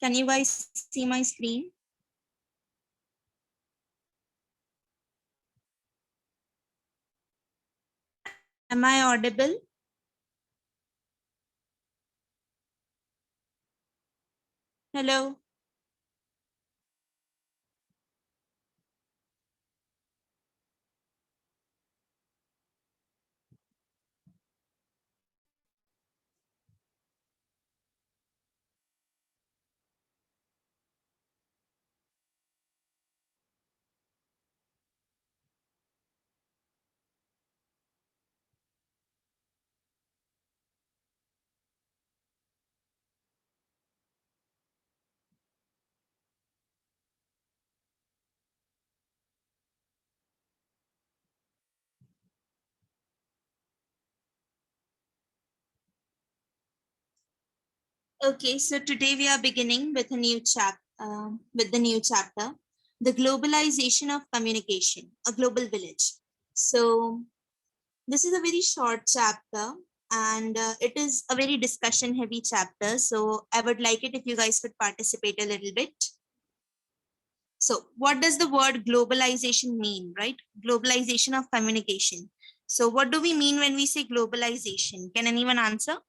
Can you guys see my screen? Am I audible? Hello. Okay, so today we are beginning with a new chapter, the globalization of communication, a global village. So this is a very short chapter, and it is a very discussion heavy chapter. So I would like it if you guys could participate a little bit. So what does the word globalization mean, right? Globalization of communication. So what do we mean when we say globalization? Can anyone answer?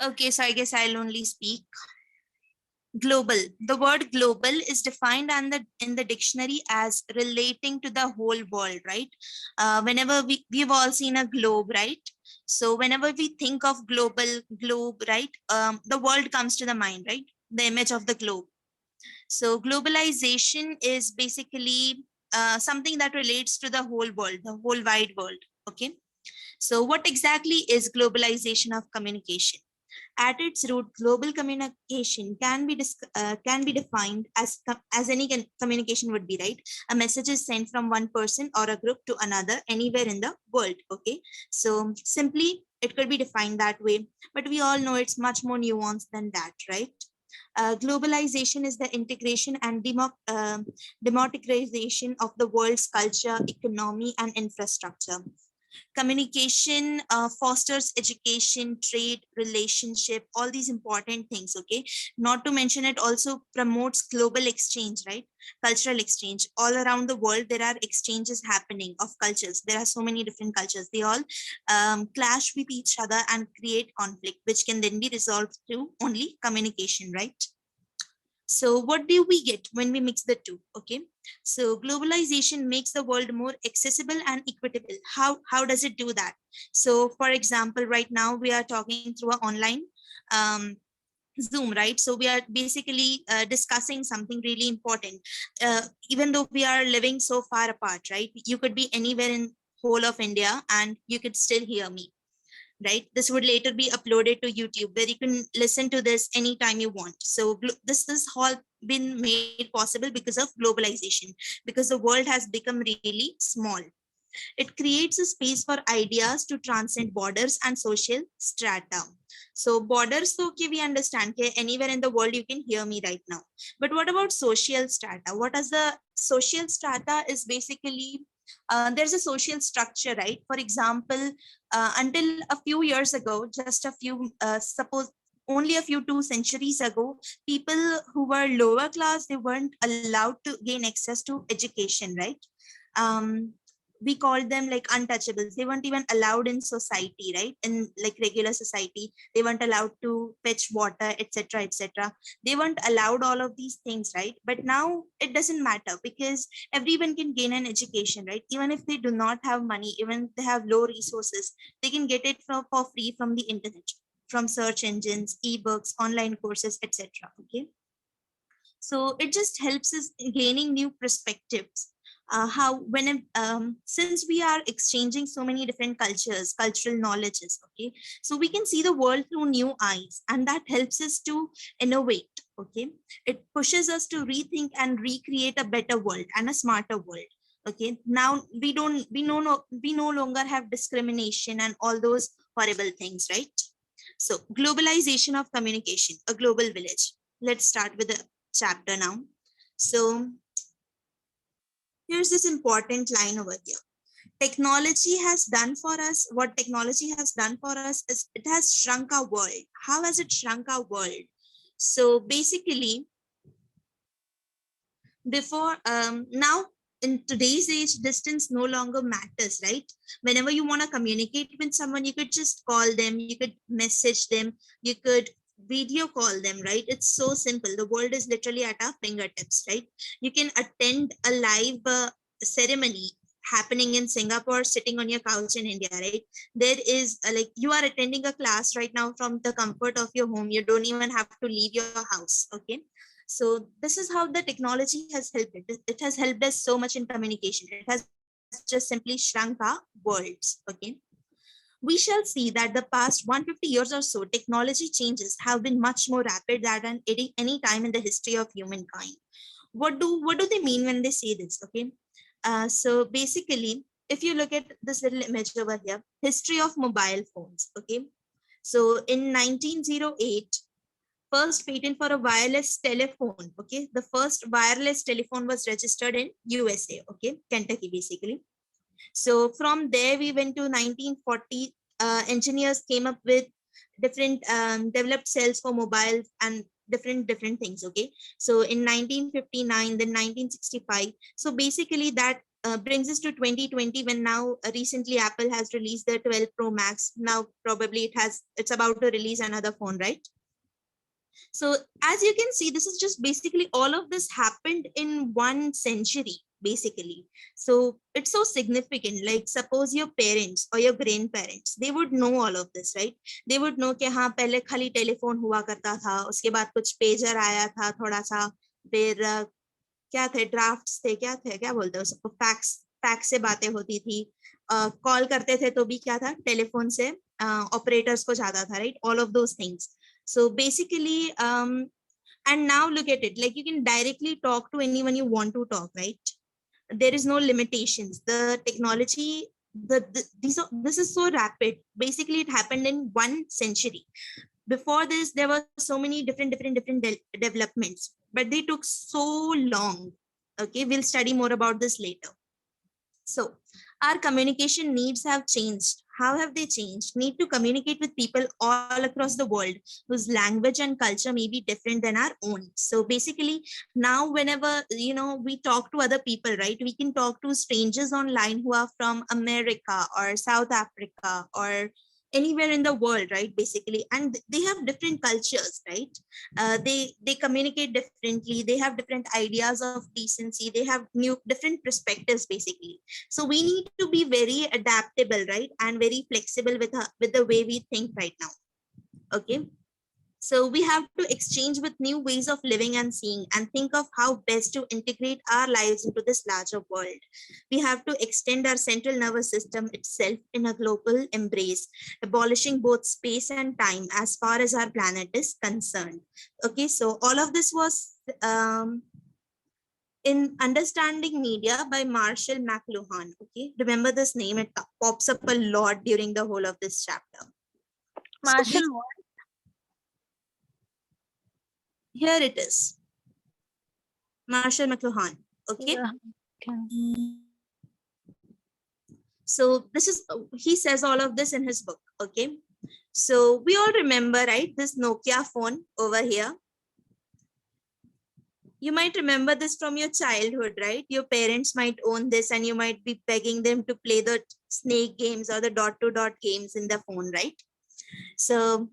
Okay, so I guess I'll only speak. Global. The word global is defined in the dictionary as relating to the whole world, right? Whenever we've all seen a globe, right? So whenever we think of globe, right, the world comes to the mind, right? The image of the globe. So globalization is basically something that relates to the whole world, the whole wide world. Okay. So what exactly is globalization of communication? At its root, global communication can be defined as any communication would be, right. A message is sent from one person or a group to another anywhere in the world. Okay, so simply it could be defined that way, but we all know it's much more nuanced than that, right. Globalization is the integration and democratization of the world's culture, economy, and infrastructure. Communication fosters education, trade, relationship, all these important things. Okay, not to mention it also promotes global exchange, right? Cultural exchange. All around the world there are exchanges happening of cultures. There are so many different cultures. They all clash with each other and create conflict, which can then be resolved through only communication, right? So what do we get when we mix the two? Okay, so globalization makes the world more accessible and equitable. How does it do that? So for example, right now we are talking through an online um, Zoom, right? So we are basically discussing something really important. Even though we are living so far apart, right? You could be anywhere in whole of India and you could still hear me, right? This would later be uploaded to YouTube where you can listen to this anytime you want. So this has all been made possible because of globalization, because the world has become really small. It creates a space for ideas to transcend borders and social strata. So borders, so okay, we understand okay, anywhere in the world you can hear me right now. But what about social strata? What is the social strata is basically there's a social structure, right? For example, until a few years ago, just a few, suppose only a few 2 centuries ago, people who were lower class, they weren't allowed to gain access to education, right? um, we called them like untouchables. They weren't even allowed in society, right? In like regular society, they weren't allowed to fetch water, etc., etc. They weren't allowed all of these things, right? But now it doesn't matter because everyone can gain an education, right? Even if they do not have money, even if they have low resources, they can get it for free from the internet, from search engines, ebooks, online courses, etc. Okay, so it just helps us gaining new perspectives. How since we are exchanging so many different cultural knowledges, okay, so we can see the world through new eyes, and that helps us to innovate. Okay, it pushes us to rethink and recreate a better world and a smarter world. Okay, now we no longer have discrimination and all those horrible things, right? So globalization of communication, a global village. Let's start with the chapter now. So here's this important line over here. technology has done for us, what technology has done for us is it has shrunk our world. How has it shrunk our world? So basically, before now in today's age, distance no longer matters, right? Whenever you want to communicate with someone, you could just call them, you could message them, you could video call them, right? It's so simple. The world is literally at our fingertips, right? You can attend a live ceremony happening in Singapore sitting on your couch in India, right? There is like you are attending a class right now from the comfort of your home. You don't even have to leave your house. Okay, so this is how the technology has helped. It has helped us so much in communication. It has just simply shrunk our worlds. Okay, we shall see that the past 150 years or so, technology changes have been much more rapid than any time in the history of humankind. What do they mean when they say this? Okay, so basically, if you look at this little image over here, history of mobile phones. Okay, so in 1908, first patent for a wireless telephone. Okay, the first wireless telephone was registered in USA. Okay, Kentucky basically. So from there we went to 1940. Engineers came up with different developed cells for mobile and different things. Okay, so in 1959, then 1965. So basically that brings us to 2020, when now recently Apple has released the 12 Pro Max. Now probably it's about to release another phone, right? So as you can see, this is just basically all of this happened in 1 century, basically. So it's so significant. Like suppose your parents or your grandparents, they would know all of this, right? They would know कि हाँ पहले खाली telephone हुआ करता था, उसके बाद कुछ पेजर आया था थोड़ा सा, फिर क्या थे ड्राफ्ट्स थे, क्या बोलते हैं उसको, फैक्स फैक्स से बातें होती थी, कॉल करते थे तो भी क्या था, टेलीफोन से ऑपरेटर्स को जाता था, right? All of those things. So basically, and now look at it, like you can directly talk to anyone you want to talk, right? There is no limitations. The technology, this is so rapid. Basically, it happened in 1 century. Before this, there were so many different developments, but they took so long. Okay, we'll study more about this later. So our communication needs have changed. How have they changed? Need to communicate with people all across the world whose language and culture may be different than our own. So basically now whenever, we talk to other people, right? We can talk to strangers online who are from America or South Africa or anywhere in the world, right? Basically, and they have different cultures, right? They communicate differently. They have different ideas of decency. They have new different perspectives, basically. So we need to be very adaptable, right? And very flexible with the way we think right now. Okay. So we have to exchange with new ways of living and seeing, and think of how best to integrate our lives into this larger world. We have to extend our central nervous system itself in a global embrace, abolishing both space and time as far as our planet is concerned. Okay, so all of this was in Understanding Media by Marshall McLuhan. Okay, remember this name, it pops up a lot during the whole of this chapter. Marshall, So here it is. Marshall McLuhan. Okay. So this is, he says all of this in his book. Okay. So we all remember, right? This Nokia phone over here. You might remember this from your childhood, right? Your parents might own this and you might be begging them to play the snake games or the dot-to-dot games in the phone, right? So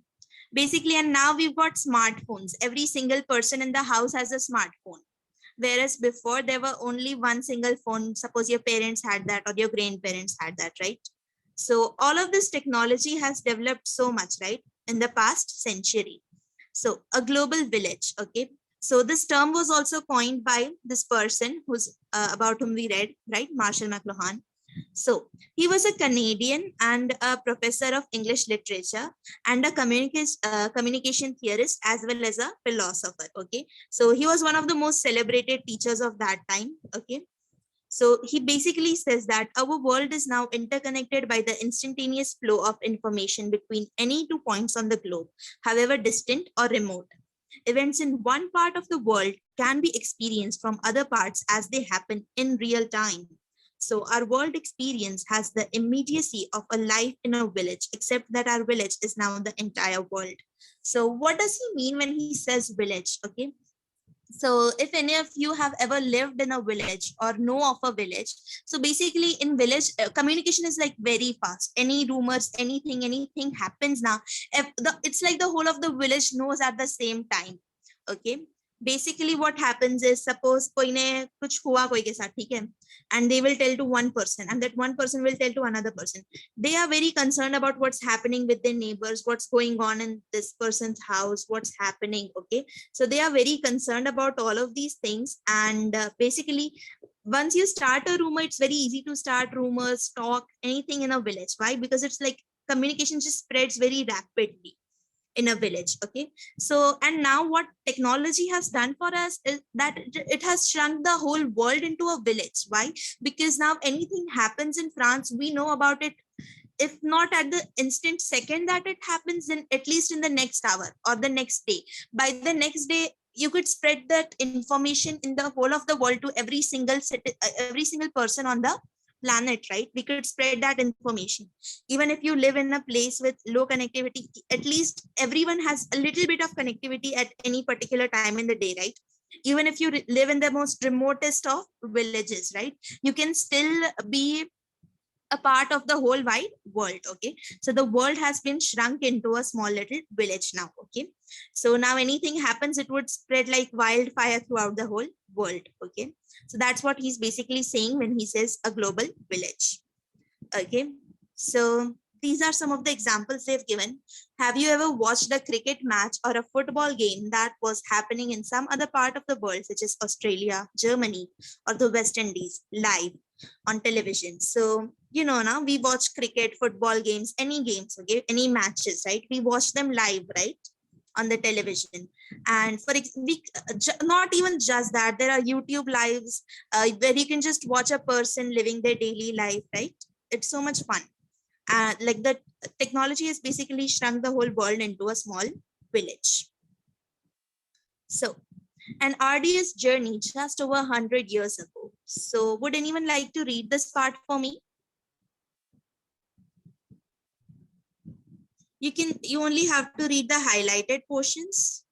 basically, and now we've got smartphones. Every single person in the house has a smartphone. Whereas before there were only one single phone. Suppose your parents had that or your grandparents had that, right? So all of this technology has developed so much, right? In the past century. So a global village, okay? So this term was also coined by this person who's about whom we read, right? Marshall McLuhan. So he was a Canadian and a professor of English literature and a communication theorist as well as a philosopher. Okay, so he was one of the most celebrated teachers of that time. Okay, so he basically says that our world is now interconnected by the instantaneous flow of information between any 2 points on the globe, however distant or remote. Events in one part of the world can be experienced from other parts as they happen in real time. So our world experience has the immediacy of a life in a village, except that our village is now the entire world. So what does he mean when he says village? Okay. So if any of you have ever lived in a village or know of a village, so basically in village, communication is like very fast. Any rumors, anything happens now, if it's like the whole of the village knows at the same time. Okay. Basically what happens is, suppose कोई ने कुछ हुआ कोई के साथ, ठीक है, and they will tell to one person, and that one person will tell to another person. They are very concerned about what's happening with their neighbors, what's going on in this person's house, what's happening. Okay. So they are very concerned about all of these things. And basically, once you start a rumor, it's very easy to start rumors, talk, anything in a village. Why? Because it's like communication just spreads very rapidly in a village. Okay. So, and now what technology has done for us is that it has shrunk the whole world into a village. Why? Because now anything happens in France, we know about it, if not at the instant second that it happens, then at least in the next hour or the next day. By the next day, you could spread that information in the whole of the world to every single person on the planet, right? We could spread that information. Even if you live in a place with low connectivity, at least everyone has a little bit of connectivity at any particular time in the day, right? Even if you live in the most remotest of villages, right, you can still be a part of the whole wide world. Okay. So the world has been shrunk into a small little village now. Okay. So now anything happens, it would spread like wildfire throughout the whole world. Okay. So that's what he's basically saying when he says a global village. Okay. So these are some of the examples they've given. Have you ever watched a cricket match or a football game that was happening in some other part of the world, such as Australia, Germany, or the West Indies, live on television? So, you know, now we watch cricket, football games, any games, okay, any matches, right? We watch them live, right, on the television. And for not even just that, there are YouTube lives where you can just watch a person living their daily life, right? It's so much fun. Like the technology has basically shrunk the whole world into a small village. So an arduous journey just over 100 years ago. So would anyone like to read this part for me? You only have to read the highlighted portions.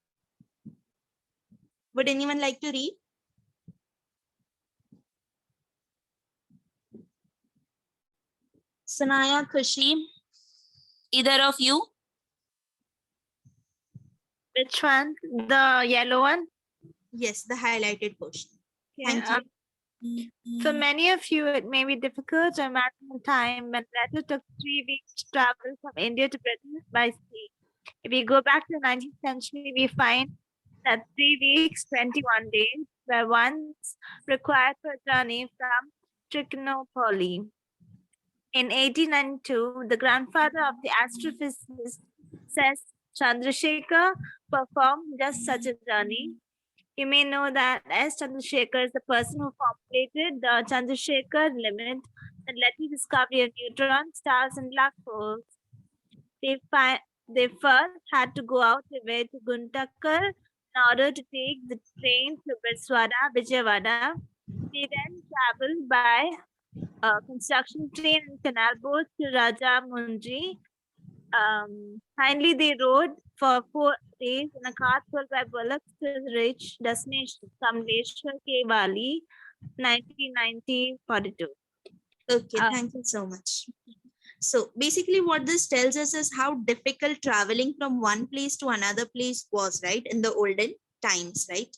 Would anyone like to read? Sanaya, Khushi, either of you? Which one? The yellow one? Yes, the highlighted portion. Yeah. Thank you. For many of you, it may be difficult to imagine a time when Plato took 3 weeks to travel from India to Britain by sea. If we go back to the 19th century, we find that 3 weeks, 21 days were once required for a journey from Trichinopoly. In 1892, the grandfather of the astrophysicist says Chandrasekhar performed just such a journey. You may know that S. Chandrasekhar is the person who formulated the Chandrasekhar limit that led to the discovery of neutron stars and black holes. They first had to go out their way to Guntakar in order to take the train to Biswada, Vijayawada. They then traveled by construction train and canal boat to Rajahmundry. Finally, they rode for 4 days in a cart pulled by bullocks to reach destination, Kamleshwar K. Valley, 1942. Okay, thank you so much. So basically what this tells us is how difficult traveling from one place to another place was, right, in the olden times, right?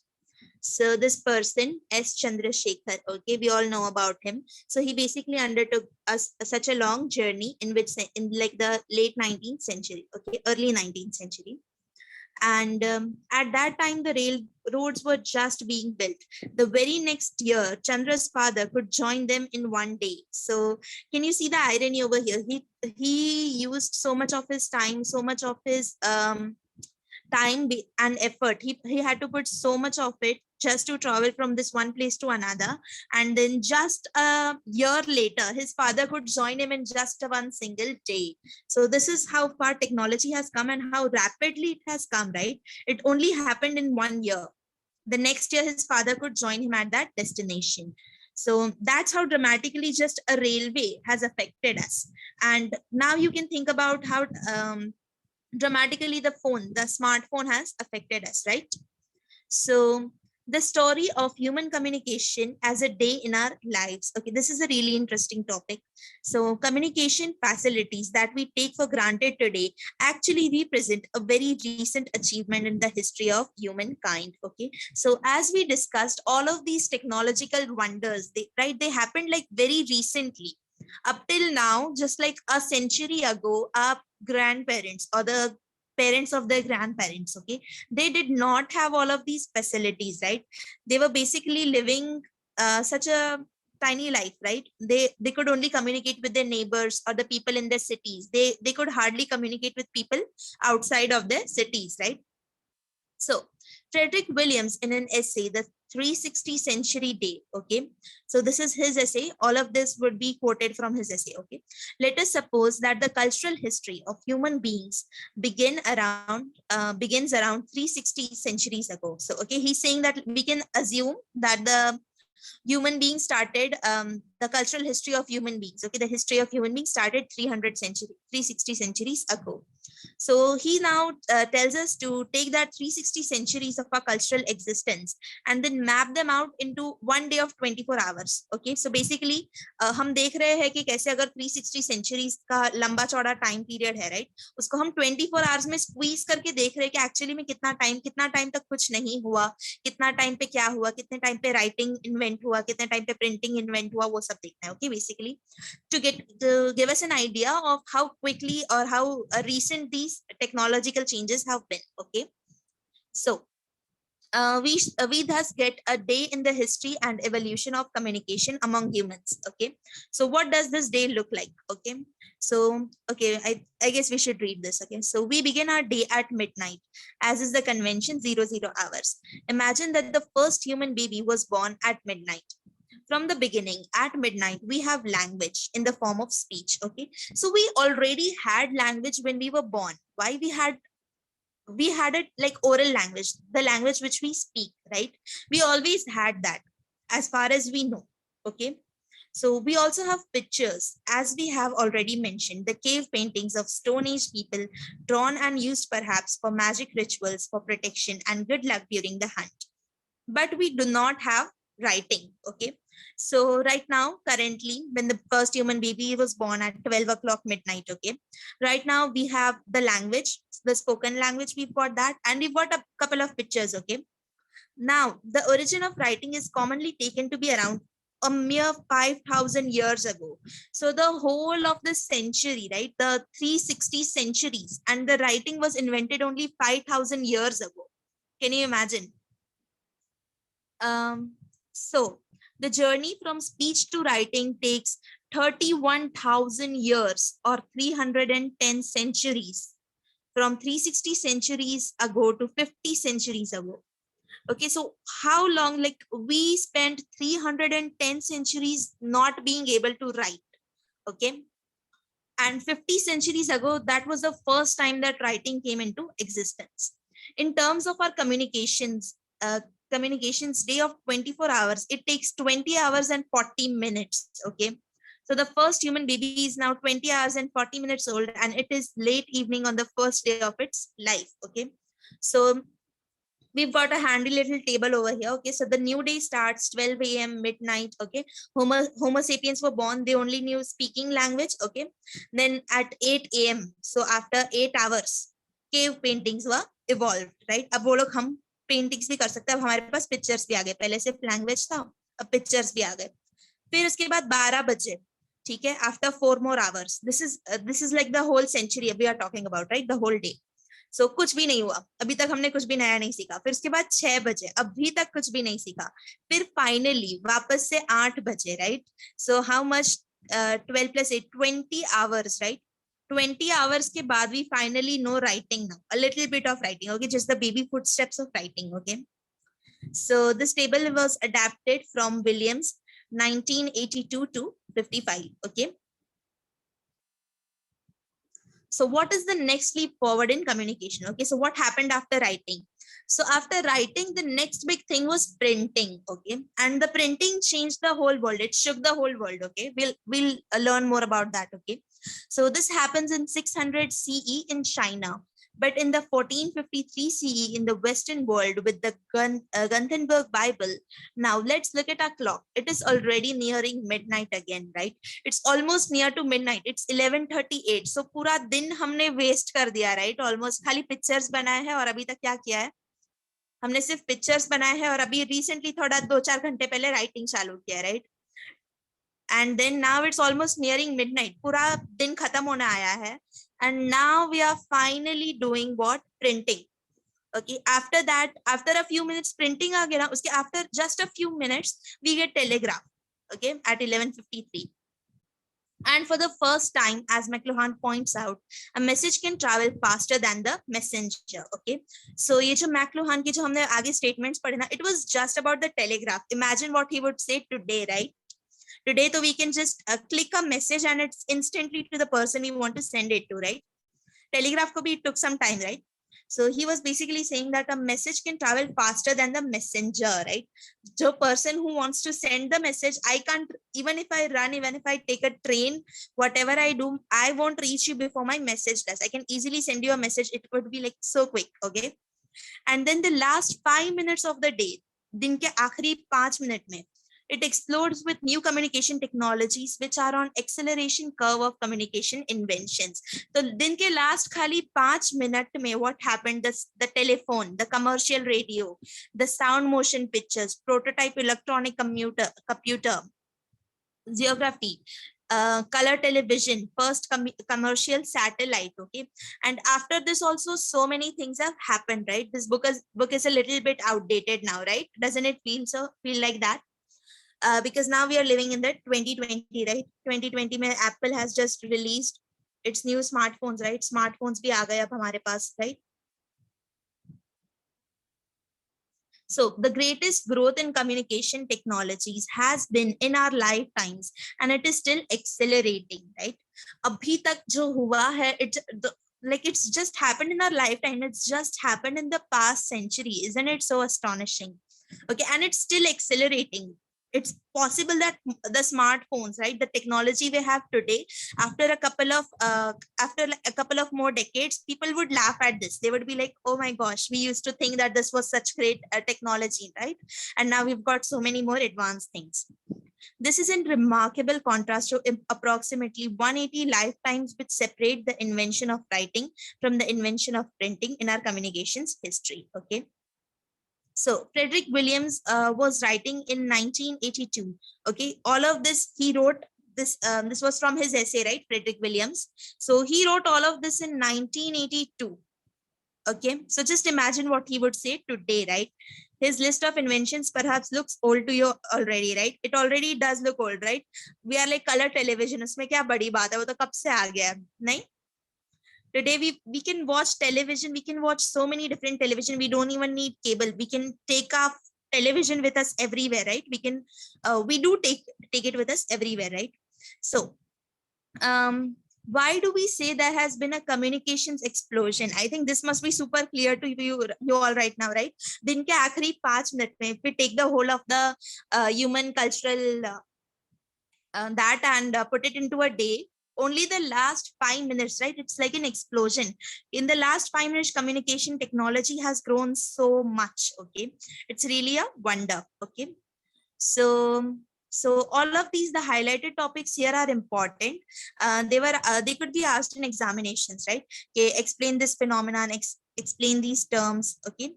So this person, S. Chandrasekhar, okay, we all know about him. So he basically undertook such a long journey in like the late 19th century, okay, early 19th century. And at that time, the railroads were just being built. The very next year, Chandra's father could join them in one day. So can you see the irony over here? He used so much of his time, so much of his time and effort. He had to put so much of it just to travel from this one place to another. And then just a year later, his father could join him in just one single day. So this is how far technology has come and how rapidly it has come, right? It only happened in 1 year. The next year, his father could join him at that destination. So that's how dramatically just a railway has affected us. And now you can think about how dramatically the smartphone has affected us, right? So the story of human communication as a day in our lives. Okay, this is a really interesting topic. So communication facilities that we take for granted today actually represent a very recent achievement in the history of humankind. Okay, so as we discussed, all of these technological wonders, they happened like very recently. Up till now, just like a century ago, our grandparents or the parents of their grandparents, okay, they did not have all of these facilities, right? They were basically living such a tiny life, right? They could only communicate with their neighbors or the people in their cities. They could hardly communicate with people outside of their cities, right? So Frederick Williams, in an essay, The 360 Century Day, okay, so this is his essay. All of this would be quoted from his essay, okay. Let us suppose that the cultural history of human beings begins around 360 centuries ago. So, okay, he's saying that we can assume that the human beings started the cultural history of human beings, okay, the history of human beings started 360 centuries ago. So he now tells us to take that 360 centuries of our cultural existence and then map them out into one day of 24 hours. Okay, so basically हम देख रहे हैं कि कैसे अगर 360 centuries का लंबा चौड़ा time period है, right, उसको हम 24 hours में squeeze करके देख रहे हैं कि actually में कितना time तक कुछ नहीं हुआ, कितना time पे क्या हुआ, कितने time पे writing invent हुआ, कितने time पे printing invent हुआ, वो सब देखना है. Okay, basically to give us an idea of how quickly or how recent these technological changes have been. Okay, so we thus get a day in the history and evolution of communication among humans. Okay, so what does this day look like? Okay, so okay, I guess we should read this. Okay, so we begin our day at midnight, as is the convention, 00 hours. Imagine that the first human baby was born at midnight. From the beginning, at midnight, we have language in the form of speech. Okay, so we already had language when we were born. Why we had it like oral language, the language which we speak, right? We always had that as far as we know. Okay, so we also have pictures, as we have already mentioned, the cave paintings of Stone Age people drawn and used perhaps for magic rituals, for protection and good luck during the hunt. But we do not have writing. Okay, so right now, currently, when the first human baby was born at 12 o'clock midnight, okay, right now we have the language, the spoken language, we've got that, and we've got a couple of pictures. Okay, now the origin of writing is commonly taken to be around a mere 5,000 years ago. So the whole of the century, right, the 360 centuries, and the writing was invented only 5,000 years ago. Can you imagine? So the journey from speech to writing takes 31,000 years or 310 centuries, from 360 centuries ago to 50 centuries ago. Okay, so how long, like we spent 310 centuries not being able to write. Okay, and 50 centuries ago, that was the first time that writing came into existence. In terms of our communications day of 24 hours, it takes 20 hours and 40 minutes. Okay, so the first human baby is now 20 hours and 40 minutes old, and it is late evening on the first day of its life. Okay, so we've got a handy little table over here. Okay, so the new day starts 12 a.m. midnight. Okay, Homo sapiens were born, they only knew speaking language. Okay, then at 8 a.m., so after 8 hours, cave paintings were evolved, right? अब वो लोग हम paintings भी कर सकते हैं, अब हमारे पास पिक्चर्स भी आ गए, पहले सिर्फ लैंग्वेज था, अब पिक्चर्स भी आ गए. फिर उसके बाद 12 बजे, ठीक है, after 4 more hours, this is like the whole century we are talking about, right? The whole day. So कुछ भी नहीं हुआ, अभी तक हमने कुछ भी नया नहीं सीखा. फिर उसके बाद 6 बजे, अभी तक कुछ भी नहीं सीखा. फिर फाइनली वापस से 8 बजे, right? So how much 12 plus 8, 20 hours, right? 20 hours के बाद we finally know writing now, a little bit of writing. Okay, just the baby footsteps of writing. Okay, so this table was adapted from Williams 1982 to 55. Okay, so what is the next leap forward in communication? Okay, so what happened after writing? So after writing, the next big thing was printing. Okay, and the printing changed the whole world. It shook the whole world. Okay, we'll learn more about that. Okay, so this happens in 600 CE in China, but in the 1453 CE in the Western world with the Gutenberg Bible. Now let's look at our clock. It is already nearing midnight again, right? It's almost near to midnight. It's 11:38. So पूरा दिन हमने waste कर दिया, right? Almost खाली pictures बनाए हैं और अभी तक क्या किया है? हमने सिर्फ पिक्चर्स बनाए हैं और अभी रिसेंटली थोड़ा 2-4 घंटे पहले राइटिंग चालू किया, right? And then now it's almost nearing midnight, पूरा दिन खत्म होने आया है, and now we are finally doing what? Printing. Okay, after that, after a few minutes printing आ गया ना, उसके after just a few minutes we get telegraph, okay, at 11:53. And for the first time, as McLuhan points out, a message can travel faster than the messenger. Okay, so ये जो McLuhan की जो हमने आगे statements पढ़े ना, it was just about the telegraph. Imagine what he would say today, right? Today, so we can just click a message and it's instantly to the person we want to send it to, right? Telegraph ko bhi it took some time, right? So he was basically saying that a message can travel faster than the messenger, right? The person who wants to send the message, I can't, even if I run, even if I take a train, whatever I do, I won't reach you before my message does. I can easily send you a message. It would be like so quick, okay? And then the last 5 minutes of the day, दिन के आखिरी 5 minute में, it explodes with new communication technologies which are on acceleration curve of communication inventions. So दिन के last खाली 5 minute में what happened? The telephone, the commercial radio, the sound motion pictures, prototype electronic computer, geography, color television, first commercial satellite. Okay, and after this also so many things have happened, right? This book is a little bit outdated now, right? Doesn't it feel like that? Because now we are living in the 2020, right? 2020 mein Apple has just released its new smartphones, right? Smartphones bhi aa gaye ab hamare paas, right? So the greatest growth in communication technologies has been in our lifetimes, and it is still accelerating, right? Abhi tak jo hua hai, it's just happened in our lifetime. It's just happened in the past century. Isn't it so astonishing? Okay, and it's still accelerating. It's possible that the smartphones, right, the technology we have today, after a couple of more decades, people would laugh at this. They would be like, oh my gosh, we used to think that this was such great technology, right? And now we've got so many more advanced things. This is in remarkable contrast to approximately 180 lifetimes which separate the invention of writing from the invention of printing in our communications history. Okay. So Frederick Williams was writing in 1982. Okay, all of this he wrote. This was from his essay, right? Frederick Williams. So he wrote all of this in 1982. Okay, so just imagine what he would say today, right? His list of inventions perhaps looks old to you already, right? It already does look old, right? We are like color television. उसमें क्या बड़ी बात है? वो तो कब से आ गया? नहीं? Today we can watch television. We can watch so many different television. We don't even need cable. We can take our television with us everywhere, right? We can we do take it with us everywhere, right? So why do we say there has been a communications explosion? I think this must be super clear to you all right now, right? दिन के आखिरी 5 minute में, if we take the whole of the human cultural that and put it into a day, only the last 5 minutes, right? It's like an explosion. In the last 5 minutes, communication technology has grown so much. Okay, it's really a wonder. Okay, so all of these, the highlighted topics here are important. They could be asked in examinations, right? Okay, explain this phenomenon, explain these terms. Okay,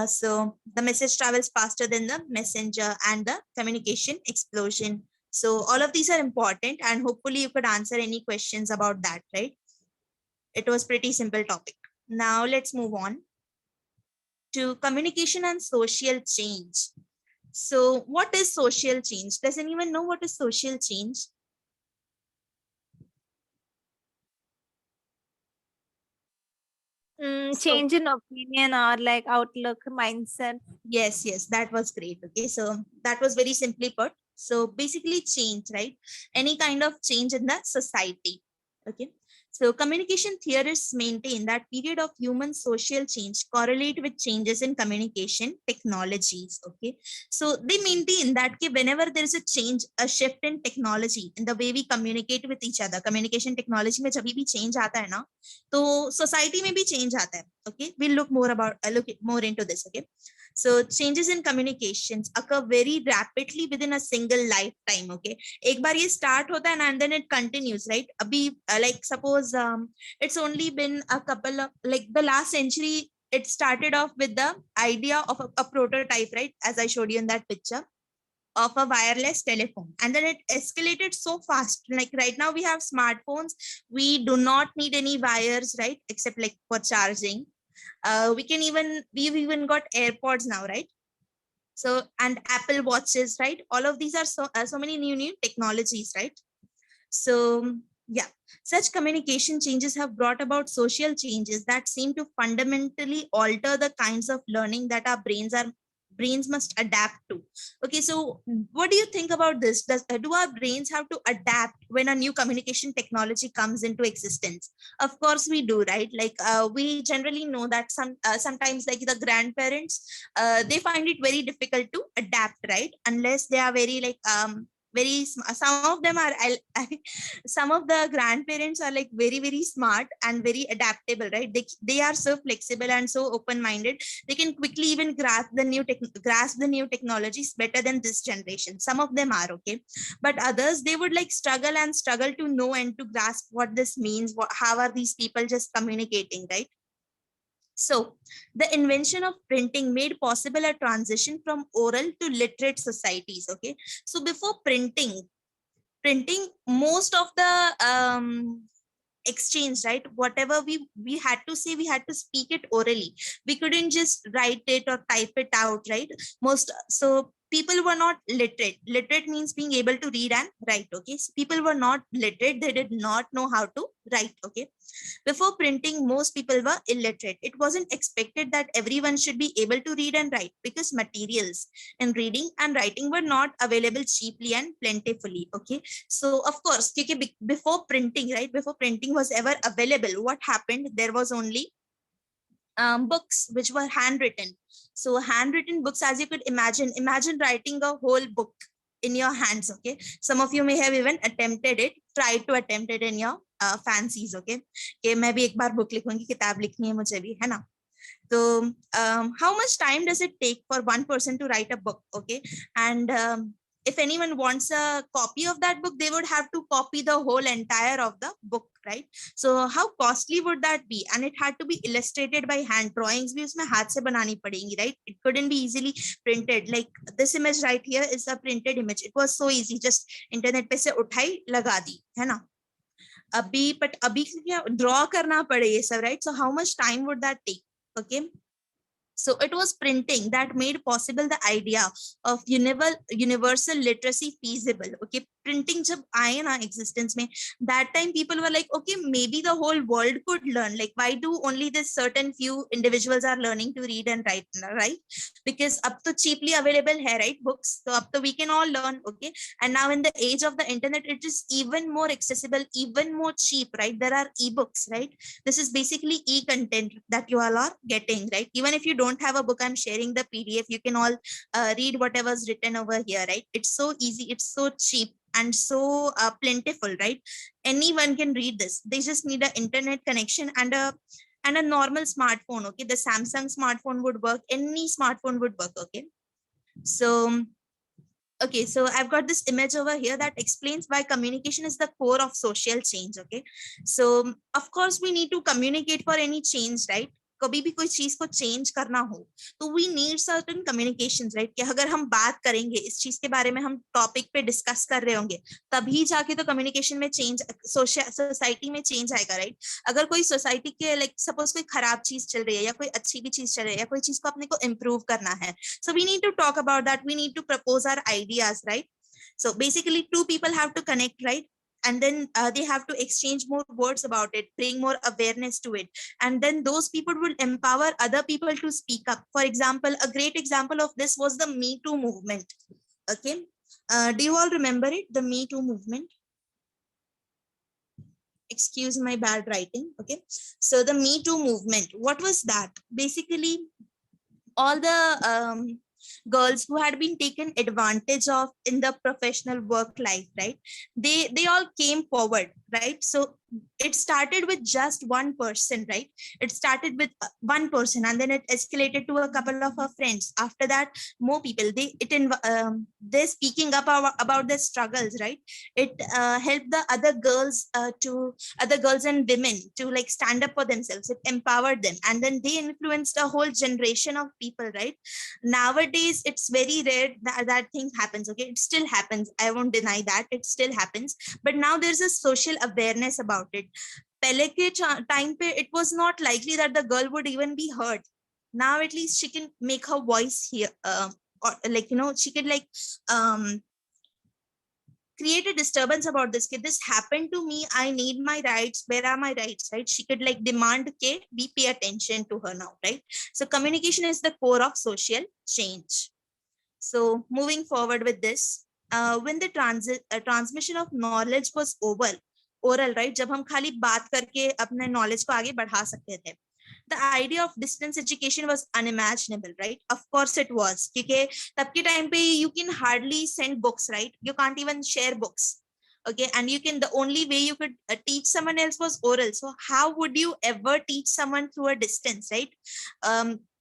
so the message travels faster than the messenger and the communication explosion. So all of these are important, and hopefully you could answer any questions about that, right? It was pretty simple topic. Now let's move on to communication and social change. So what is social change? Does anyone know what is social change? Change in opinion or like outlook, mindset. Yes, that was great. Okay, so that was very simply put. So basically change, right? Any kind of change in the society. Okay, so communication theorists maintain that period of human social change correlate with changes in communication technologies. Okay, so they maintain that whenever there is a change, a shift in technology, in the way we communicate with each other, communication technology में जब भी change आता है ना, तो society में भी change आता है. Okay, we'll look more into this. Okay, so changes in communications occur very rapidly within a single lifetime. Okay, एक बार ये start होता है and then it continues, right? अभी like suppose it's only been a couple of like the last century, it started off with the idea of a prototype, right? As I showed you in that picture of a wireless telephone, and then it escalated so fast. Like right now we have smartphones, we do not need any wires, right? Except like for charging. We've even got AirPods now, right? So, and Apple watches, right? All of these are so many new technologies, right? So yeah, such communication changes have brought about social changes that seem to fundamentally alter the kinds of learning that our brains must adapt to. Okay, so what do you think about this? Do our brains have to adapt when a new communication technology comes into existence? Of course we do, right? Like we generally know that sometimes like the grandparents, they find it very difficult to adapt, right? Unless they are very like some of them are some of the grandparents are like very smart and very adaptable, right? They are so flexible and so open minded, they can quickly even grasp the new technologies better than this generation. Some of them are okay, but others, they would like struggle to know and to grasp what this means. How are these people just communicating, right? So the invention of printing made possible a transition from oral to literate societies. Okay, so before printing, most of the exchange, right? Whatever we had to say, we had to speak it orally. We couldn't just write it or type it out, right? So people were not literate. Literate means being able to read and write. Okay, so people were not literate, they did not know how to write. Okay, before printing, most people were illiterate. It wasn't expected that everyone should be able to read and write because materials in reading and writing were not available cheaply and plentifully. Okay, so of course, before printing, right? Before printing was ever available, what happened? There was only books which were handwritten. So handwritten books, as you could imagine writing a whole book in your hands. Okay, some of you may have even tried to attempt it in your fancies. Okay, कि मैं भी एक बार book लिखूंगी, किताब लिखनी है मुझे भी, है ना? So how much time does it take for one person to write a book? Okay, and if anyone wants a copy of that book, they would have to copy the whole entire of the book, right? So how costly would that be? And it had to be illustrated by hand. Drawings भी उसमें हाथ से बनानी पड़ेंगी, right? It couldn't be easily printed. Like this image right here is a printed image. It was so easy, just internet पे से उठाई लगा दी, है ना? अभी क्या draw करना पड़े ये सब, right? So how much time would that take? Okay, so it was printing that made possible the idea of universal literacy feasible. Okay, printing jab aaye na existence mein, that time people were like, okay, maybe the whole world could learn. Like, why do only this certain few individuals are learning to read and write, right? Because up to cheaply available hai, right? Books. So up to we can all learn. Okay, and now in the age of the internet, it is even more accessible, even more cheap, right? There are ebooks, right? This is basically e-content that you all are getting, right? Even if you don't have a book, I'm sharing the PDF, you can all read whatever's written over here, right? It's so easy, it's so cheap and so plentiful, right? Anyone can read this. They just need an internet connection and a normal smartphone. Okay, the Samsung smartphone would work, any smartphone would work. Okay, so okay, so I've got this image over here that explains why communication is the core of social change. Okay, so of course we need to communicate for any change, right? कभी भी कोई चीज को change करना हो तो we need certain communications, right? कि अगर हम बात करेंगे इस चीज के बारे में, हम टॉपिक पे डिस्कस कर रहे होंगे, तभी जाके तो कम्युनिकेशन में चेंज, सोसाइटी में चेंज आएगा, राइट? अगर कोई सोसाइटी के लाइक सपोज कोई खराब चीज चल रही है या कोई अच्छी भी चीज चल रही है या कोई चीज को अपने को इम्प्रूव करना है, so we need to talk about that, we need to propose our ideas, right? So basically two people have to connect, right? And then they have to exchange more words about it, bring more awareness to it, and then those people will empower other people to speak up. For example, a great example of this was the Me Too movement. Okay, do you all remember it, the Me Too movement? excuse my bad writing. Okay, so the Me Too movement, what was that? Basically, all the girls who had been taken advantage of in the professional work life, right? They all came forward, right? So it started with just one person, right? It started with one person, and then it escalated to a couple of her friends. After that, more people. They're speaking up about their struggles, right? It helped the other girls and women to like stand up for themselves. It empowered them, and then they influenced a whole generation of people, right? Nowadays it's very rare that thing happens. Okay, it still happens, I won't deny that, it still happens, but now there's a social awareness about it. Pehle ke time pe it was not likely that the girl would even be heard. Now at least she can make her voice here, or like, you know, she can like create a disturbance about this kid. This happened to me, I need my rights, where are my rights, right? She could like demand ke we pay attention to her now, right? So communication is the core of social change. So moving forward with this, when the transmission of knowledge was oral, right? जब हम खाली बात करके अपने knowledge को आगे बढ़ा सकते थे. The idea of distance education was unimaginable, right? Of course it was, क्योंकि तब के time पे you can hardly send books, right? You can't even share books. Okay, and the only way you could teach someone else was oral. So how would you ever teach someone through a distance, right?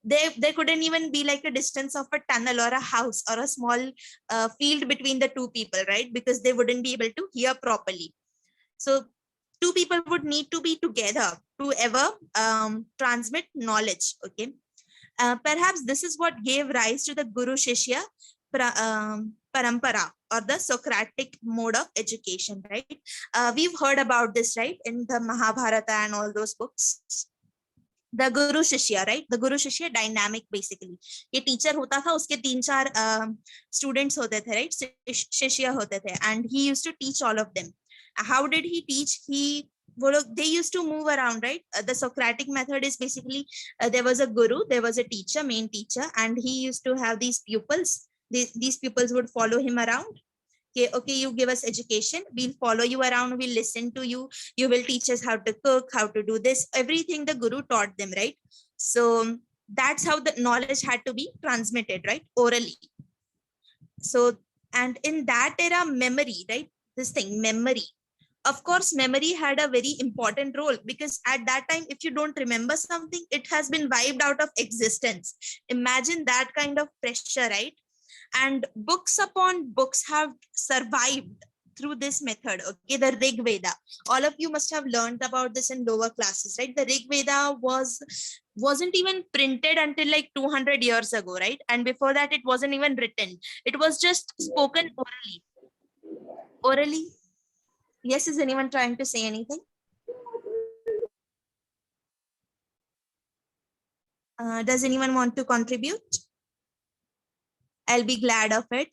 There couldn't even be like a distance of a tunnel or a house or a small field between the two people, right? Because they wouldn't be able to hear properly. So two people would need to be together to ever transmit knowledge. Okay, perhaps this is what gave rise to the Guru Shishya parampara, or the Socratic mode of education, right? We've heard about this, right, in the Mahabharata and all those books. The Guru Shishya, right? The Guru Shishya dynamic basically. ये teacher होता था, उसके 3-4 students होते थे, right? शिष्य होते थे, and he used to teach all of them. How did he teach? They used to move around, right? The Socratic method is basically there was a guru, there was a teacher, main teacher, and he used to have these pupils. These pupils would follow him around. Okay, you give us education, we'll follow you around, we'll listen to you, you will teach us how to cook, how to do this, everything the guru taught them, right? So that's how the knowledge had to be transmitted, right? Orally. So, and in that era, memory, right? This thing, memory. Of course, memory had a very important role, because at that time, if you don't remember something, it has been wiped out of existence. Imagine that kind of pressure, right? And books upon books have survived through this method. Okay, the Rig Veda. All of you must have learned about this in lower classes, right? The Rig Veda wasn't even printed until like 200 years ago, right? And before that, it wasn't even written. It was just spoken orally. Orally. Yes, is anyone trying to say anything? Does anyone want to contribute? I'll be glad of it.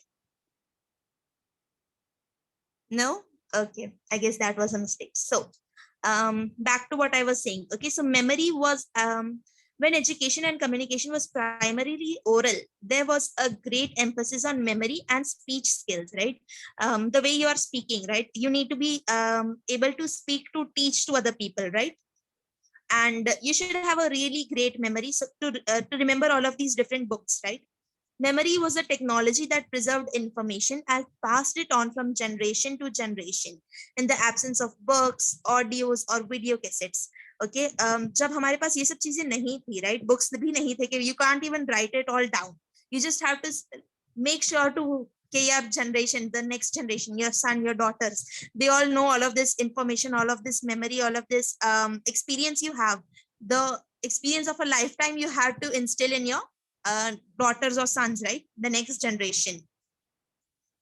No? Okay, I guess that was a mistake. So back to what I was saying. Okay, so memory was, when education and communication was primarily oral, there was a great emphasis on memory and speech skills, right? The way you are speaking, right? You need to be able to speak to teach to other people, right? And you should have a really great memory to remember all of these different books, right? Memory was a technology that preserved information and passed it on from generation to generation in the absence of books, audios, or video cassettes. Okay, जब हमारे पास ये सब चीजें नहीं थी, right? Books भी नहीं थे, कि you can't even write it all down. You just have to make sure to your generation, the next generation, your son, your daughters, they all know all of this information, all of this memory, all of this experience you have. The experience of a lifetime you have to instill in your daughters or sons, right? The next generation.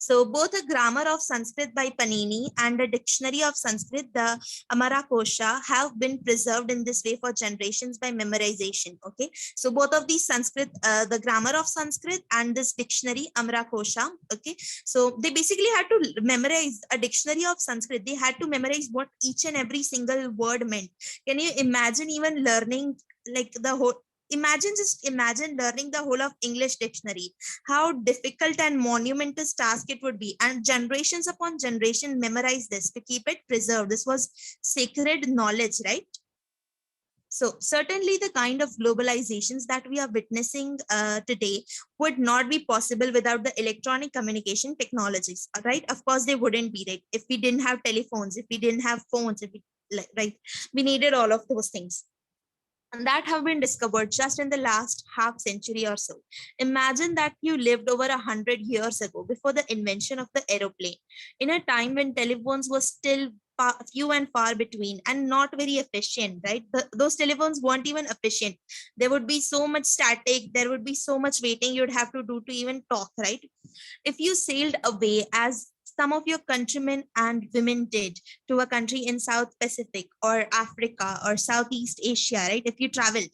So both a grammar of Sanskrit by Panini and a dictionary of Sanskrit, the Amara Kosha, have been preserved in this way for generations by memorization. Okay, so both of these Sanskrit, the grammar of Sanskrit and this dictionary Amara Kosha. Okay, so they basically had to memorize a dictionary of Sanskrit. They had to memorize what each and every single word meant. Can you imagine even learning like the whole just imagine learning the whole of English dictionary, how difficult and monumentous task it would be. And generations upon generation memorize this to keep it preserved. This was sacred knowledge, right? So certainly the kind of globalizations that we are witnessing today would not be possible without the electronic communication technologies, right? Of course, they wouldn't be, right? If we didn't have telephones, if we didn't have phones, if we, right, we needed all of those things. And that have been discovered just in the last half century or so. Imagine that you lived over 100 years ago, before the invention of the aeroplane, in a time when telephones were still few and far between and not very efficient, right? Those telephones weren't even efficient. There would be so much static, there would be so much waiting you'd have to do to even talk, right? If you sailed away, as some of your countrymen and women did, to a country in South Pacific or Africa or Southeast Asia, right? If you traveled,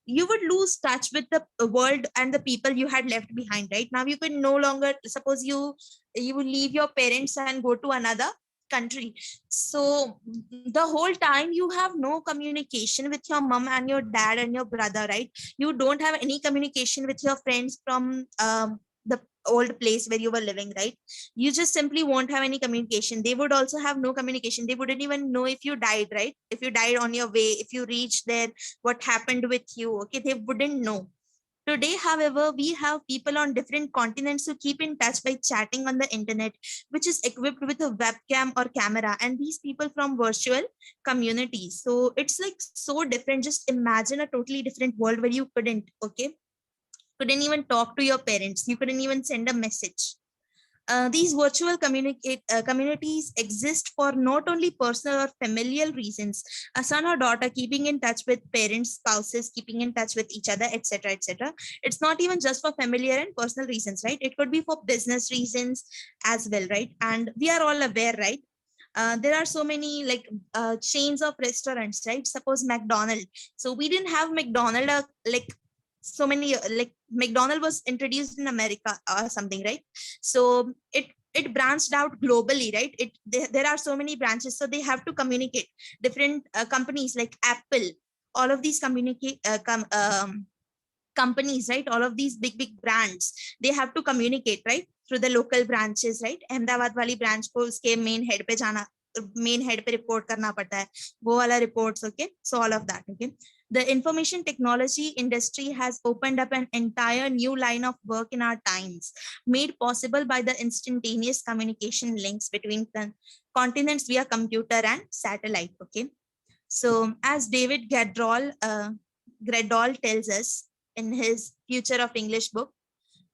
you would lose touch with the world and the people you had left behind, right? Now you can no longer, suppose you will leave your parents and go to another country. So the whole time you have no communication with your mom and your dad and your brother, right? You don't have any communication with your friends from the old place where you were living, right? You just simply won't have any communication. They would also have no communication. They wouldn't even know if you died, right? If you died on your way, if you reached there, what happened with you, okay? They wouldn't know. Today, however, we have people on different continents who keep in touch by chatting on the internet, which is equipped with a webcam or camera, and these people from virtual communities. So it's like so different. Just imagine a totally different world where you couldn't even talk to your parents. You couldn't even send a message. These virtual communities exist for not only personal or familial reasons, a son or daughter keeping in touch with parents, spouses, keeping in touch with each other, etc., etc. It's not even just for familiar and personal reasons, right? It could be for business reasons as well, right? And we are all aware, right? There are so many like chains of restaurants, right? Suppose McDonald's. So we didn't have McDonald's like so many, like McDonald was introduced in America or something, right? So it branched out globally, right? There are so many branches, so they have to communicate. Different companies like Apple, all of these companies, right? All of these big brands, they have to communicate, right? Through the local branches, right? Ahmedabad wali branch ko uske main head pe report karna padta hai, wo wala reports, okay? So all of that, okay? The information technology industry has opened up an entire new line of work in our times, made possible by the instantaneous communication links between continents via computer and satellite, okay? So as David Gredall tells us in his Future of English book,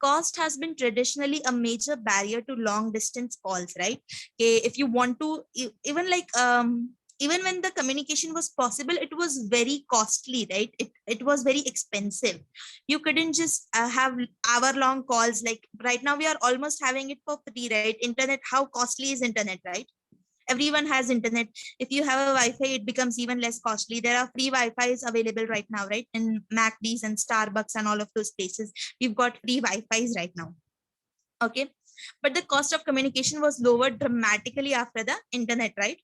cost has been traditionally a major barrier to long distance calls, right? Okay, if you want to, even like even when the communication was possible, it was very costly, right? It was very expensive. You couldn't just have hour long calls. Like right now we are almost having it for free, right? Internet, how costly is internet, right? Everyone has internet. If you have a Wi-Fi, it becomes even less costly. There are free Wi-Fi's available right now, right? In MacD's and Starbucks and all of those places, we've got free Wi-Fi's right now, okay? But the cost of communication was lowered dramatically after the internet, right?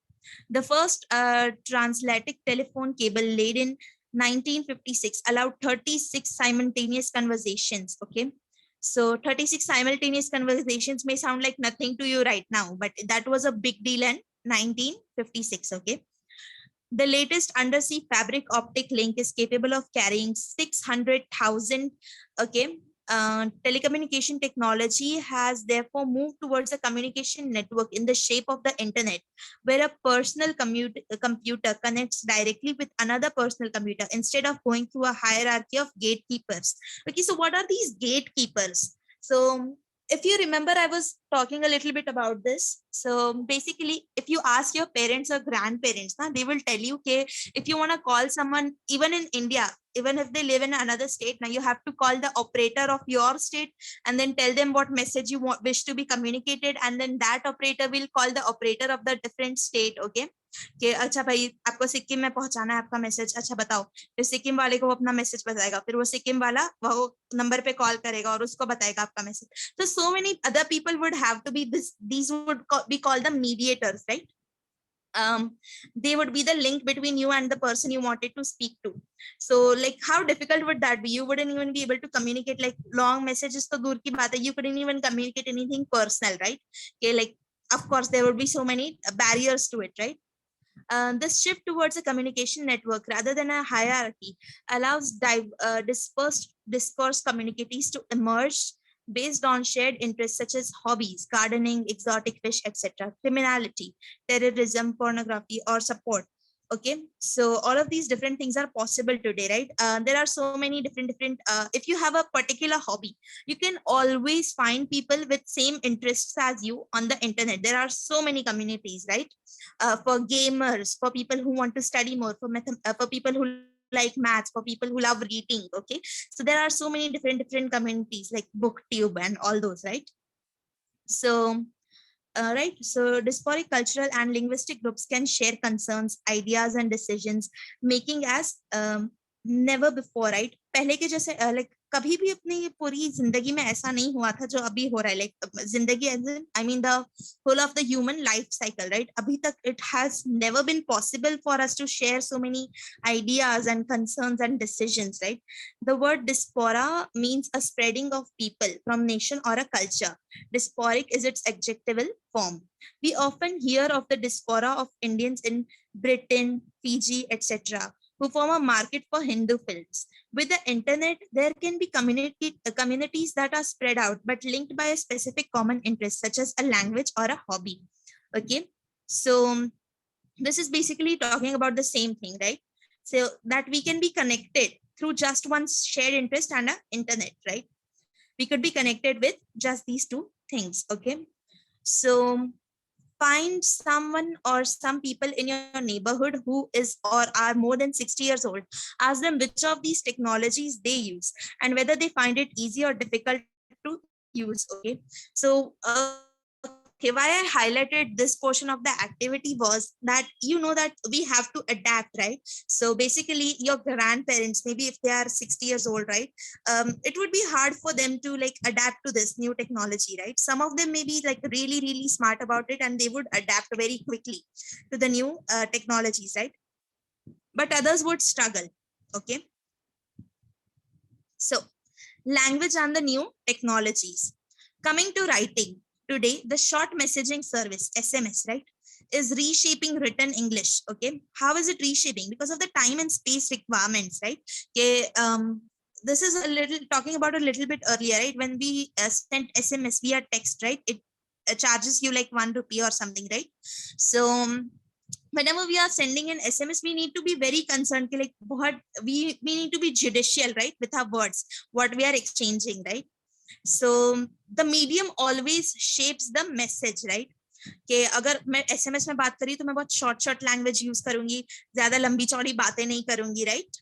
The first transatlantic telephone cable laid in 1956 allowed 36 simultaneous conversations, okay? So 36 simultaneous conversations may sound like nothing to you right now, but that was a big deal in 1956, okay? The latest undersea fabric optic link is capable of carrying 600,000, okay? Telecommunication technology has therefore moved towards a communication network in the shape of the internet, where a personal computer connects directly with another personal computer instead of going through a hierarchy of gatekeepers. Okay, so what are these gatekeepers? So if you remember, I was talking a little bit about this. So basically, if you ask your parents or grandparents, they will tell you, okay, if you want to call someone, even in India, even if they live in another state, now you have to call the operator of your state and then tell them what message you wish to be communicated, and then that operator will call the operator of the different state, okay? कि अच्छा भाई आपको सिक्किम में पहुंचाना है आपका message, अच्छा बताओ। फिर सिक्किम वाले को अपना मैसेज बताएगा, फिर वो सिक्किम वाला वो नंबर पे कॉल करेगा और उसको बताएगा आपका message. So many other people would have to be these would be called the mediators, right? they would be the link between you and the person you wanted to speak to. So like how difficult would that be? You wouldn't even be able to communicate, like long messages to dur ki baat hai, you couldn't even communicate anything personal, right? Okay, like of course there would be so many barriers to it, right? This shift towards a communication network rather than a hierarchy allows dispersed communities to emerge based on shared interests such as hobbies, gardening, exotic fish, etc., criminality, terrorism, pornography, or support. Okay, so all of these different things are possible today, right? There are so many different if you have a particular hobby, you can always find people with same interests as you on the internet. There are so many communities, right? For gamers, for people who want to study more, for people who like maths, for people who love reading. Okay, so there are so many different communities like booktube and all those, right? So right, so diasporic cultural and linguistic groups can share concerns, ideas and decisions making as never before, right? पहले के जैसे like कभी भी अपनी पूरी जिंदगी में ऐसा नहीं हुआ था जो अभी हो रहा है, like जिंदगी I mean the whole of the human life cycle, right? अभी तक it has never been possible for us to share so many ideas and concerns and decisions, right? The word diaspora means a spreading of people from nation or a culture. Diasporic is its adjectival form. We often hear of the diaspora of Indians in Britain, Fiji, etc., who form a market for Hindu films. With the internet, there can be communities that are spread out but linked by a specific common interest, such as a language or a hobby. Okay, so this is basically talking about the same thing, right? So that we can be connected through just one shared interest and a internet, right? We could be connected with just these two things. Okay, so find someone or some people in your neighborhood who is or are more than 60 years old. Ask them which of these technologies they use and whether they find it easy or difficult to use. Okay, so okay, why I highlighted this portion of the activity was that you know that we have to adapt, right? So basically your grandparents, maybe if they are 60 years old, right, it would be hard for them to like adapt to this new technology, right? Some of them may be like really smart about it and they would adapt very quickly to the new technologies, right? But others would struggle. Okay, so language and the new technologies. Coming to writing, today the short messaging service SMS, right, is reshaping written English. Okay, how is it reshaping? Because of the time and space requirements, right? Okay, this is a little talking about a little bit earlier, right? When we sent SMS via text, right, it charges you like 1 rupee or something, right? So whenever we are sending an SMS, we need to be very concerned. Like what we need to be judicial, right, with our words, what we are exchanging, right? So the medium always shapes the message, right? कि अगर मैं SMS में बात करी तो मैं बहुत short language use करूंगी, ज्यादा लंबी चौड़ी बातें नहीं करूंगी, right?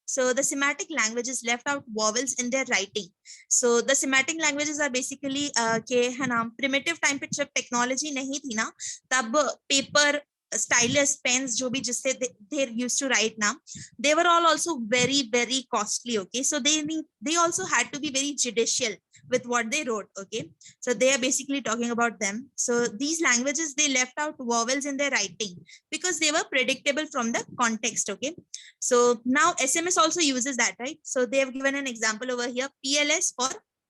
So the semantic languages left out vowels in their writing. So the semantic languages are basically के है ना, primitive time पे जब technology नहीं थी ना, तब paper, stylus, pens, जो भी जिससे they used to write now, they were all also very costly. Okay, so they also had to be very judicial with what they wrote. Okay, so they are basically talking about them. So these languages, they left out vowels in their writing because they were predictable from the context. Okay, so now SMS also uses that, right? So they have given an example over here: PLS for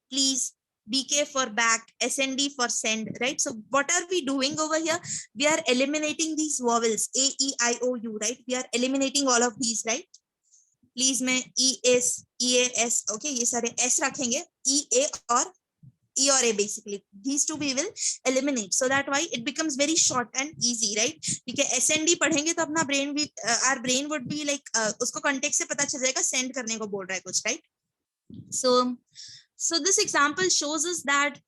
please, BK for back, SND for send, right? So what are we doing over here? We are eliminating these vowels, A, E, I, O, U, right? We are eliminating all of these, right? Please में ES, EAS, okay, ये सारे S रखेंगे, EA और E or A, basically these two we will eliminate, so that why it becomes very short and easy, right? because SND पढ़ेंगे तो अपना brain भी our brain would be like उसको context से पता चल जाएगा send करने को बोल रहा है कुछ, right? So this example shows us that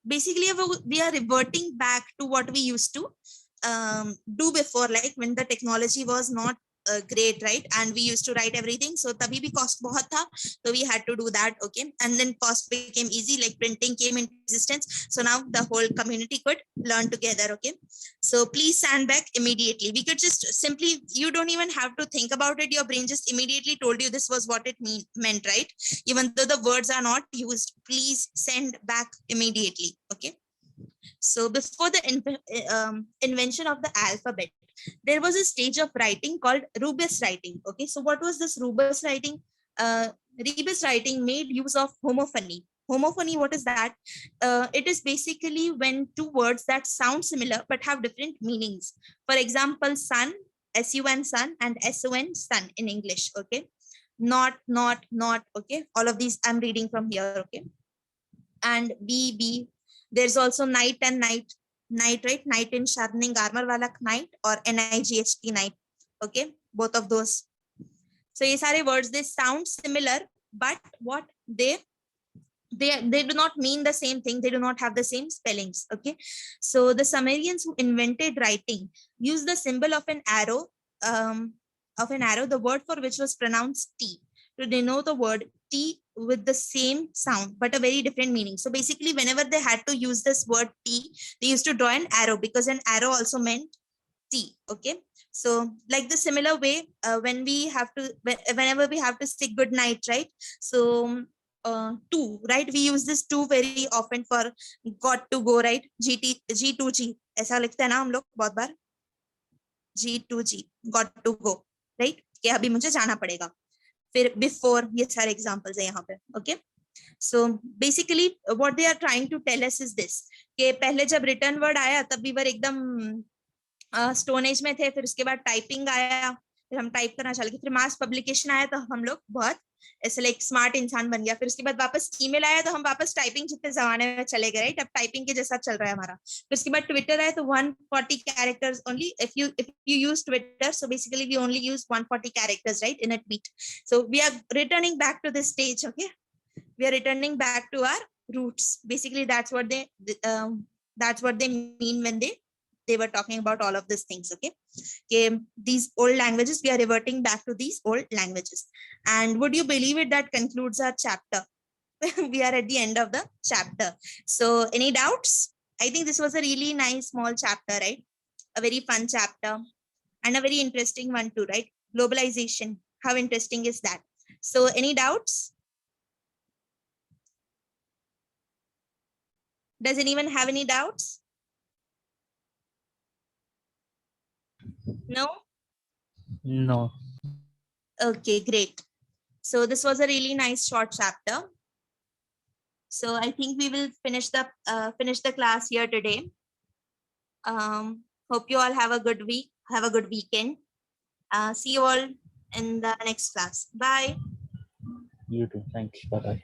basically we are reverting back to what we used to do before, like when the technology was not great, right? And we used to write everything, so tabhi bhi cost bahut tha, so we had to do that. Okay, and then cost became easy, like printing came into existence, so now the whole community could learn together. Okay, so please stand back immediately. We could just simply, you don't even have to think about it, your brain just immediately told you this was what it meant, right? Even though the words are not used, please send back immediately. Okay, So before the invention of the alphabet, there was a stage of writing called rebus writing. Okay, so what was this rebus writing? Rebus writing made use of homophony. Homophony, what is that? It is basically when two words that sound similar but have different meanings. For example, sun, sun, sun, and son, sun in English. Okay, not, okay, all of these I'm reading from here. Okay, and b. There's also night and night, right? Night in sharpening armor wala night, or night, night. Okay, both of those. So ye sare words, they sound similar, but what they do not mean the same thing. They do not have the same spellings. Okay, so the Sumerians who invented writing used the symbol of an arrow, the word for which was pronounced T, to denote the word T with the same sound but a very different meaning. So basically, whenever they had to use this word T, they used to draw an arrow, because an arrow also meant T. Okay, so like the similar way, when we have to, whenever we have to say good night, right? So two, right? We use this two very often for got to go, right? G2G, ऐसा लिखते हैं ना हम लोग बहुत बार, G2G, got to go, right? कि अभी मुझे जाना पड़ेगा. फिर before, ये सारे examples हैं यहाँ पे. Okay, so basically what they are trying to tell us is this, कि पहले जब written word आया तब we were एकदम स्टोन एज में थे. फिर उसके बाद टाइपिंग आया, फिर हम टाइप करना चल गए. फिर मास पब्लिकेशन आया तो हम लोग बहुत ऐसे लाइक स्मार्ट इंसान बन गया. फिर उसके बाद वापस ईमेल आया तो हम वापस टाइपिंग जितने जमाने में चले गए, राइट? अब टाइपिंग के जैसा चल रहा है हमारा. फिर उसके बाद ट्विटर आया तो 140 characters only. If you use Twitter, so basically we only use 140 characters, right, in a tweet. So we are returning back to this stage. Okay, we are returning back to our roots. Basically that's what they mean when they were talking about all of these things. Okay, these old languages, we are reverting back to these old languages. And would you believe it, that concludes our chapter. We are at the end of the chapter. So any doubts? I think this was a really nice small chapter, right? A very fun chapter and a very interesting one too, right? Globalization, how interesting is that? So any doubts? Does anyone have any doubts? No? No. Okay, great. So this was a really nice short chapter. So I think we will finish the class here today. Hope you all have a good week, have a good weekend. See you all in the next class. Bye. You too. Thanks. Bye bye.